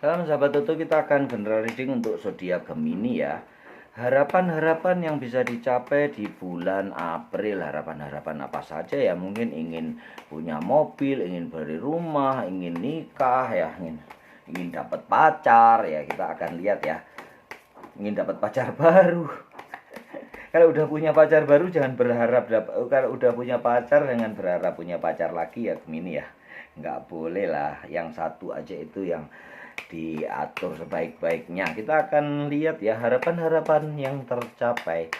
Salam sahabat Toto, kita akan general reading untuk zodiak Gemini ya. Harapan-harapan yang bisa dicapai di bulan April, harapan-harapan apa saja ya? Mungkin ingin punya mobil, ingin beli rumah, ingin nikah ya, ingin dapat pacar ya. Kita akan lihat ya. Ingin dapat pacar baru. Kalau udah punya pacar baru jangan berharap kalau udah punya pacar jangan berharap punya pacar lagi ya Gemini ya. Nggak boleh lah, yang satu aja itu yang diatur sebaik-baiknya. Kita akan lihat ya harapan-harapan yang tercapai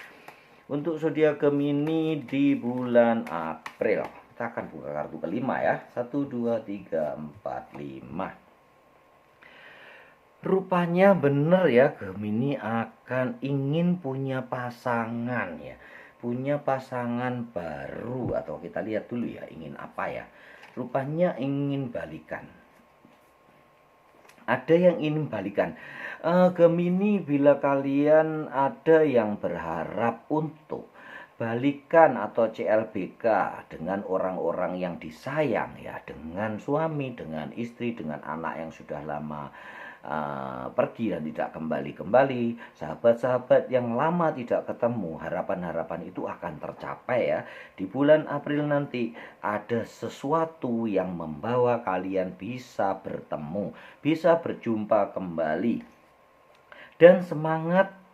untuk zodiak Gemini di bulan April. Kita akan buka kartu kelima ya. 1, 2, 3, 4, 5. Rupanya bener ya, Gemini akan ingin punya pasangan ya. Punya pasangan baru, atau kita lihat dulu ya, ingin apa ya. Rupanya ingin balikan. Ada yang ingin balikan. Gemini, bila kalian ada yang berharap untuk balikan atau CLBK dengan orang-orang yang disayang ya, dengan suami, dengan istri, dengan anak yang sudah lama pergi dan tidak kembali-kembali, sahabat-sahabat yang lama tidak ketemu, harapan-harapan itu akan tercapai ya. Di bulan April nanti ada sesuatu yang membawa kalian bisa bertemu, bisa berjumpa kembali. Dan semangat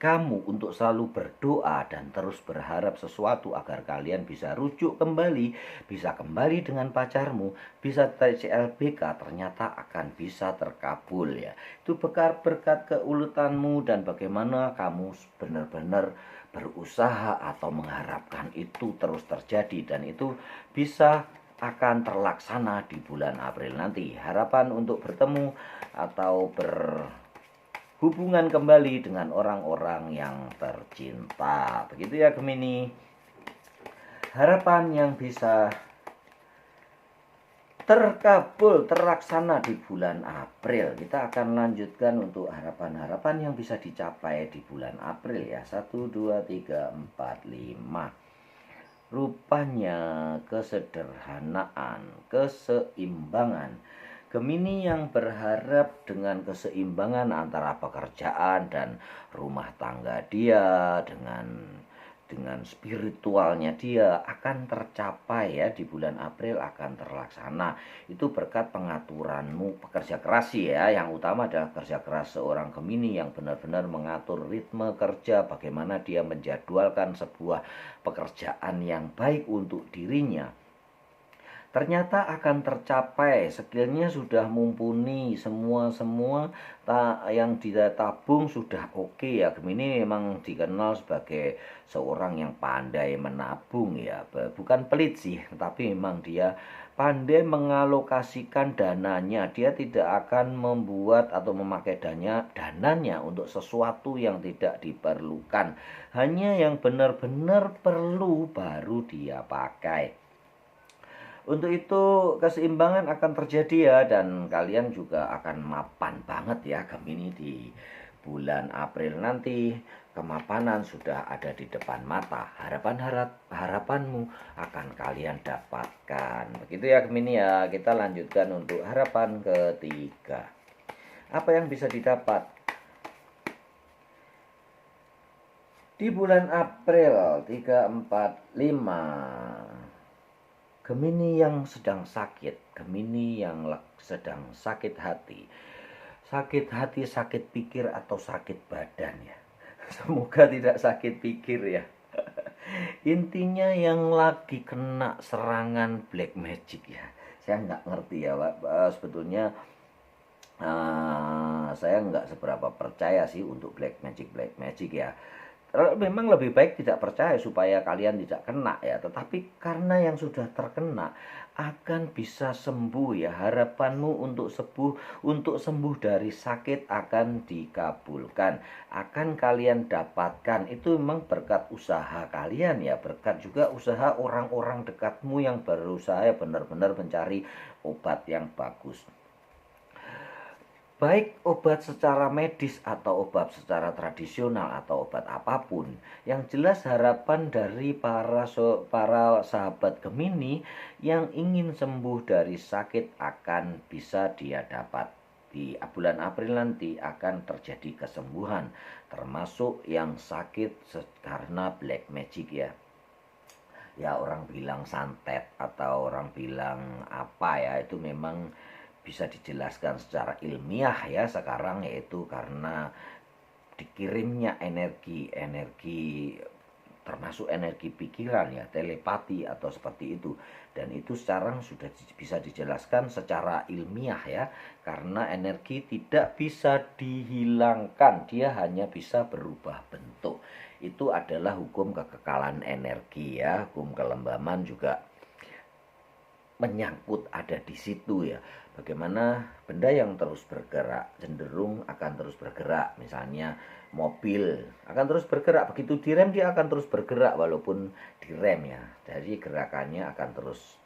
kamu untuk selalu berdoa dan terus berharap sesuatu agar kalian bisa rujuk kembali, bisa kembali dengan pacarmu, bisa CLBK, ternyata akan bisa terkabul ya. Itu berkat keuletanmu dan bagaimana kamu benar-benar berusaha atau mengharapkan itu terus terjadi, dan itu bisa akan terlaksana di bulan April nanti. Harapan untuk bertemu atau hubungan kembali dengan orang-orang yang tercinta. Begitu ya Gemini. Harapan yang bisa terkabul, terlaksana di bulan April. Kita akan lanjutkan untuk harapan-harapan yang bisa dicapai di bulan April ya. 1, 2, 3, 4, 5. Rupanya kesederhanaan, keseimbangan. Gemini yang berharap dengan keseimbangan antara pekerjaan dan rumah tangga dia, dengan spiritualnya dia akan tercapai ya, di bulan April akan terlaksana. Itu berkat pengaturanmu, pekerja keras ya. Yang utama adalah kerja keras seorang Gemini yang benar-benar mengatur ritme kerja, bagaimana dia menjadwalkan sebuah pekerjaan yang baik untuk dirinya. Ternyata akan tercapai, skillnya sudah mumpuni, semua yang ditabung sudah oke ya. Gemini memang dikenal sebagai seorang yang pandai menabung ya, bukan pelit sih, tapi memang dia pandai mengalokasikan dananya. Dia tidak akan membuat atau memakai dananya untuk sesuatu yang tidak diperlukan, hanya yang benar-benar perlu baru dia pakai. Untuk itu keseimbangan akan terjadi ya, dan kalian juga akan mapan banget ya Gemini di bulan April nanti. Kemapanan sudah ada di depan mata. Harapanmu akan kalian dapatkan. Begitu ya Gemini ya. Kita lanjutkan untuk harapan ketiga. Apa yang bisa didapat di bulan April 3, 4, 5? Gemini yang sedang sakit, Gemini yang sedang sakit hati, sakit pikir atau sakit badan ya. Semoga tidak sakit pikir ya. Intinya yang lagi kena serangan black magic ya. Saya nggak ngerti ya Pak. Sebetulnya saya nggak seberapa percaya sih untuk black magic ya. Memang lebih baik tidak percaya supaya kalian tidak kena ya. Tetapi karena yang sudah terkena akan bisa sembuh ya. Harapanmu untuk sembuh dari sakit akan dikabulkan, akan kalian dapatkan. Itu memang berkat usaha kalian ya, berkat juga usaha orang-orang dekatmu yang berusaha benar-benar mencari obat yang bagus. Baik obat secara medis atau obat secara tradisional atau obat apapun, yang jelas harapan dari para sahabat Gemini yang ingin sembuh dari sakit akan bisa dia dapat. di bulan April nanti akan terjadi kesembuhan, termasuk yang sakit karena black magic ya. Ya orang bilang santet atau orang bilang apa ya, itu memang bisa dijelaskan secara ilmiah ya sekarang, yaitu karena dikirimnya energi termasuk energi pikiran ya, telepati atau seperti itu. Dan itu sekarang sudah bisa dijelaskan secara ilmiah ya, karena energi tidak bisa dihilangkan, dia hanya bisa berubah bentuk. Itu adalah hukum kekekalan energi ya. Hukum kelembaman juga menyangkut ada di situ ya. Bagaimana benda yang terus bergerak cenderung akan terus bergerak. Misalnya mobil akan terus bergerak, begitu direm dia akan terus bergerak walaupun direm ya. Jadi gerakannya akan terus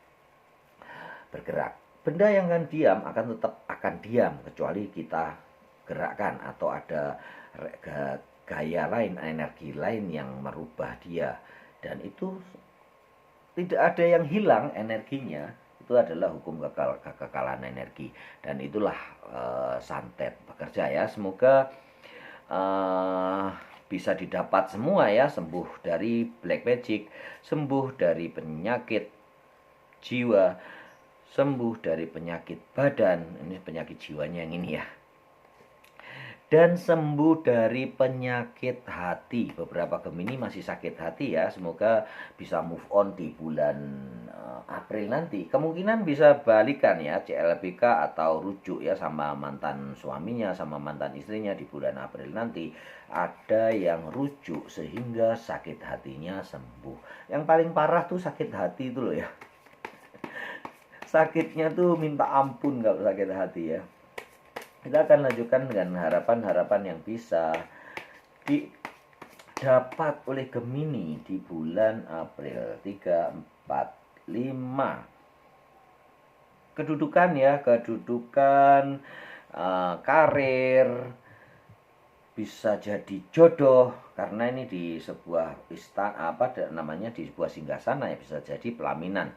bergerak. Benda yang akan diam akan tetap akan diam kecuali kita gerakkan atau ada gaya lain, energi lain yang merubah dia. Dan itu tidak ada yang hilang energinya. Itu adalah hukum kekekalan energi, dan itulah santet bekerja ya. Semoga bisa didapat semua ya, sembuh dari black magic, sembuh dari penyakit jiwa, sembuh dari penyakit badan, ini penyakit jiwanya yang ini ya, dan sembuh dari penyakit hati. Beberapa Gemini masih sakit hati ya, semoga bisa move on di bulan April nanti. Kemungkinan bisa balikan ya, CLBK atau rujuk ya sama mantan suaminya, sama mantan istrinya di bulan April nanti. Ada yang rujuk sehingga sakit hatinya sembuh. Yang paling parah tuh sakit hati itu loh ya. Sakitnya tuh minta ampun kalau sakit hati ya. Kita akan lanjutkan dengan harapan-harapan yang bisa didapat oleh Gemini di bulan April 3, 4, 5. Kedudukan ya, kedudukan, karir, bisa jadi jodoh, karena ini di sebuah istana di sebuah singgasana ya, bisa jadi pelaminan.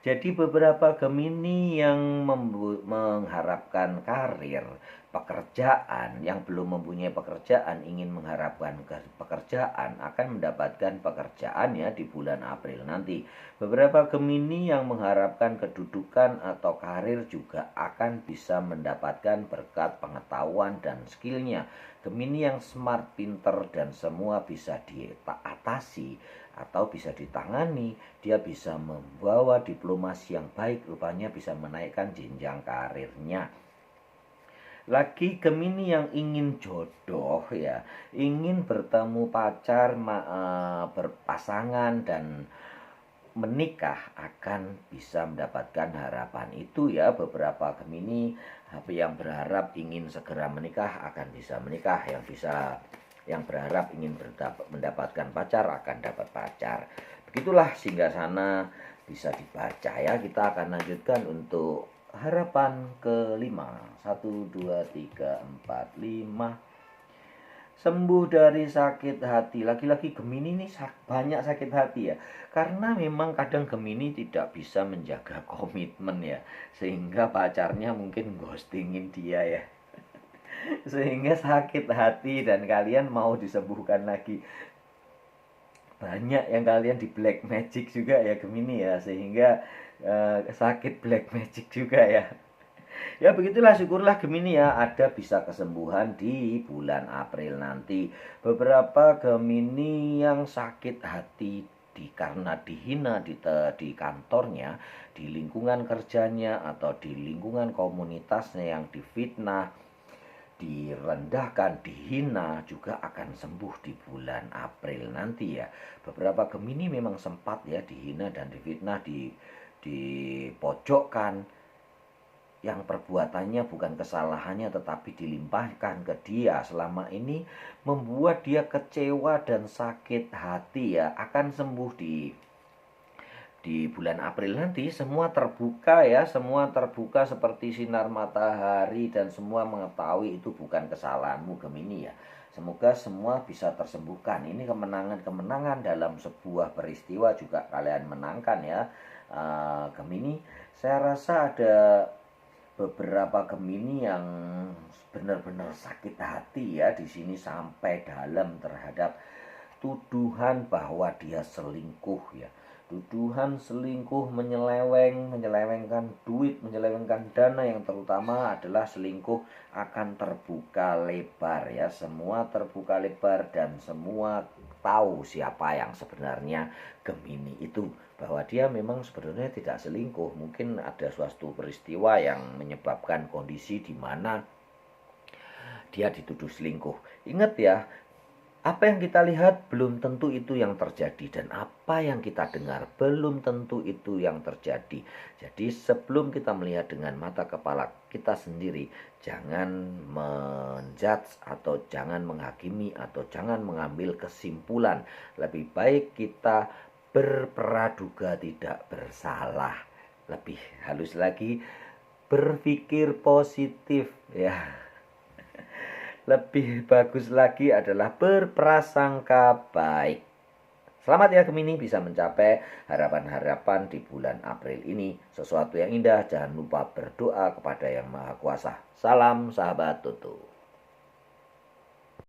Jadi beberapa Gemini yang mengharapkan karir, pekerjaan, yang belum mempunyai pekerjaan ingin mengharapkan pekerjaan akan mendapatkan pekerjaan ya di bulan April nanti. Beberapa Gemini yang mengharapkan kedudukan atau karir juga akan bisa mendapatkan berkat pengetahuan dan skillnya. Gemini yang smart, pinter, dan semua bisa diatasi atau bisa ditangani, dia bisa membawa diplomasi yang baik, rupanya bisa menaikkan jenjang karirnya. Lagi Gemini yang ingin jodoh ya, ingin bertemu pacar, berpasangan dan menikah, akan bisa mendapatkan harapan itu ya. Beberapa Gemini yang berharap ingin segera menikah akan bisa menikah, yang berharap ingin mendapatkan pacar akan dapat pacar. Begitulah singgasana bisa dibaca ya. Kita akan lanjutkan untuk harapan kelima. 1, 2, 3, 4, 5. Sembuh dari sakit hati. Lagi-lagi Gemini ini banyak sakit hati ya, karena memang kadang Gemini tidak bisa menjaga komitmen ya, sehingga pacarnya mungkin ghostingin dia ya, sehingga sakit hati dan kalian mau disembuhkan lagi. Banyak yang kalian di black magic juga ya Gemini ya, sehingga sakit black magic juga ya. Ya begitulah, syukurlah Gemini ya, ada bisa kesembuhan di bulan April nanti. Beberapa Gemini yang sakit hati karena dihina di kantornya, di lingkungan kerjanya, atau di lingkungan komunitasnya yang difitnah, direndahkan, dihina, juga akan sembuh di bulan April nanti ya. Beberapa Gemini memang sempat ya dihina dan difitnah, dipojokkan, yang perbuatannya bukan kesalahannya tetapi dilimpahkan ke dia selama ini, membuat dia kecewa dan sakit hati ya. Akan sembuh di bulan April nanti. Semua terbuka ya, semua terbuka seperti sinar matahari, dan semua mengetahui itu bukan kesalahanmu Gemini ya. Semoga semua bisa tersembuhkan. Ini kemenangan-kemenangan dalam sebuah peristiwa juga kalian menangkan ya Gemini. Saya rasa ada beberapa Gemini yang benar-benar sakit hati ya di sini sampai dalam terhadap tuduhan bahwa dia selingkuh ya. Tuduhan selingkuh, menyelewengkan duit, menyelewengkan dana, yang terutama adalah selingkuh akan terbuka lebar ya. Semua terbuka lebar dan semua tahu siapa yang sebenarnya Gemini itu, bahwa dia memang sebenarnya tidak selingkuh. Mungkin ada suatu peristiwa yang menyebabkan kondisi di mana dia dituduh selingkuh. Ingat ya, apa yang kita lihat belum tentu itu yang terjadi, dan apa yang kita dengar belum tentu itu yang terjadi. Jadi sebelum kita melihat dengan mata kepala kita sendiri, jangan menjudge atau jangan menghakimi atau jangan mengambil kesimpulan. Lebih baik kita berpraduga tidak bersalah. Lebih halus lagi, berpikir positif ya. Lebih bagus lagi adalah berprasangka baik. Selamat ya Gemini, bisa mencapai harapan-harapan di bulan April ini. Sesuatu yang indah, jangan lupa berdoa kepada Yang Maha Kuasa. Salam sahabat Tutu.